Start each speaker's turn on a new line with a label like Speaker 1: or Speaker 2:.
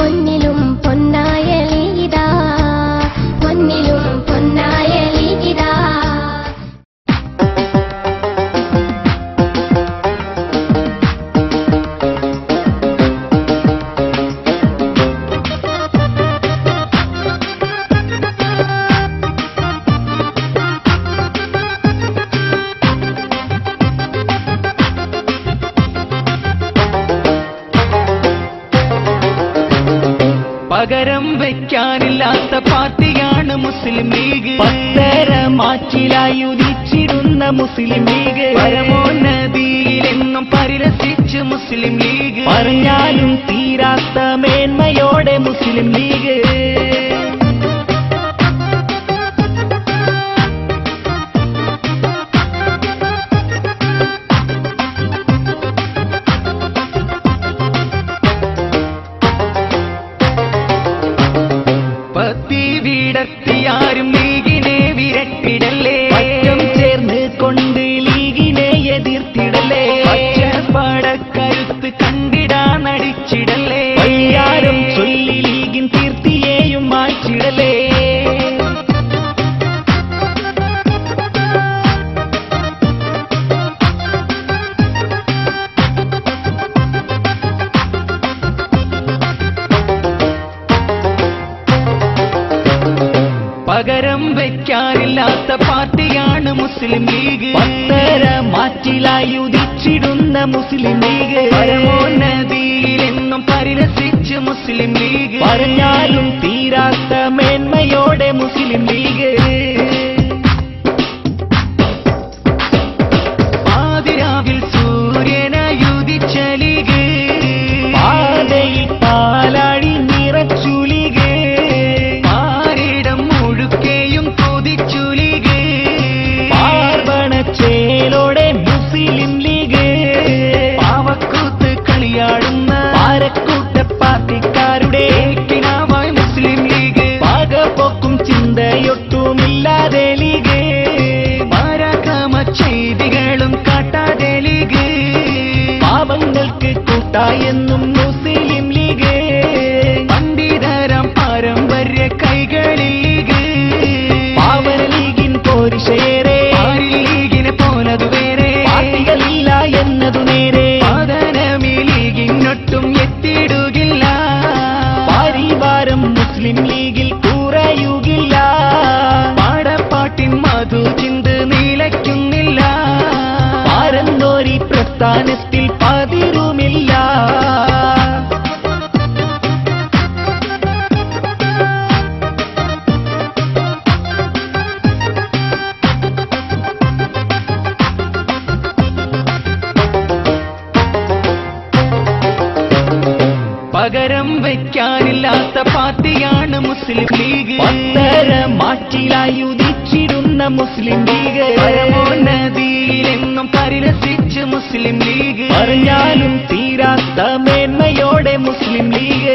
Speaker 1: പൊന്നിലും പൊന്നായ ലീഗിതാ, പൊന്നിലും പൊന്നായ ലീഗിതാ.
Speaker 2: പകരം വയ്ക്കാനില്ലാത്ത പാർട്ടിയാണ് മുസ്ലിം ലീഗ്. പത്തര മാറ്റിലായി ഉദിച്ചിടുന്ന മുസ്ലിം ലീഗ്. പരമോന്നതിയിലെന്നും പരിരസിച്ച് മുസ്ലിം ലീഗ്. പറഞ്ഞാലും തീരാത്ത മേന്മയോടെ മുസ്ലിം ലീഗ്. വീടത്തിയാരും ലീഗിനെ വിരട്ടിടല്ലേ. പറ്റം ചേർന്ന് കൊണ്ട് ലീഗിനെ എതിർത്തിടല്ലേ. പച്ചപ്പടക്കരുത്ത് കണ്ടിടാൻ അടിച്ചിടല്ലേ. വയ്യാരം ചൊല്ലി ലീഗിൻ കീർത്തിയെയും മാറ്റിടല്ലേ. പകരം വയ്ക്കാനില്ലാത്ത പാർട്ടിയാണ് മുസ്ലിം ലീഗ്. പത്തര മാറ്റിലായി ഉദിച്ചിടുന്ന മുസ്ലിം ലീഗ്. പരമോന്നതിയിലെന്നും പരിരസിച്ച് മുസ്ലിം ലീഗ്. പറഞ്ഞാലും തീരാത്ത മേന്മയോടെ മുസ്ലിം ലീഗ്. പാതിരാവിൽ സൂര്യനായുദിച്ച ലീഗ്. പാതയിൽ പാലാടി നിറച്ചു ലീഗ്. ചേലോടെ മുസ്ലിം ലീഗ്. പാവക്കൂത്ത് കളിയാടുന്ന പാരക്കൂട്ട പാർട്ടിക്കാരുടെ കിനാവായി മുസ്ലിം ലീഗ്. പാകപ്പോക്കും ചിന്തയൊട്ടുമില്ലാതെ ലീഗ്. പരാക്രമ ചെയ്തികളും കാട്ടാതെ ലീഗ്. പാവങ്ങൾക്ക് കൂട്ടായെന്നും മുസ്ലിം ലീഗ്. പണ്ഡിതരം പാരമ്പര്യ കൈകളിൽ ലീഗ്. പാവന ലീഗിൻ പോരിശേറെ പാർട്ടികളില്ല എന്നതു നേരെ. പതനമീ ലീഗിനൊട്ടും എത്തിയിടുകില്ല. പരിവാരം മുസ്ലിം ലീഗിൽ കുറയുകില്ല. പാടപ്പാട്ടിൻ മധു ചിന്ത് നിലയ്ക്കുന്നില്ല. പാരന്തോരി പ്രസ്ഥാനത്തിൽ പതിരുമില്ല. പകരം വയ്ക്കാനില്ലാത്ത പാർട്ടിയാണ് മുസ്ലിം ലീഗ്. പത്തര മാറ്റിലായി ഉദിച്ചിടുന്ന മുസ്ലിം ലീഗ്. പരമോന്നതിയിലെന്നും പരിരസിച്ച് മുസ്ലിം ലീഗ്. പറഞ്ഞാലും തീരാത്ത മേന്മയോടെ മുസ്ലിം ലീഗ്.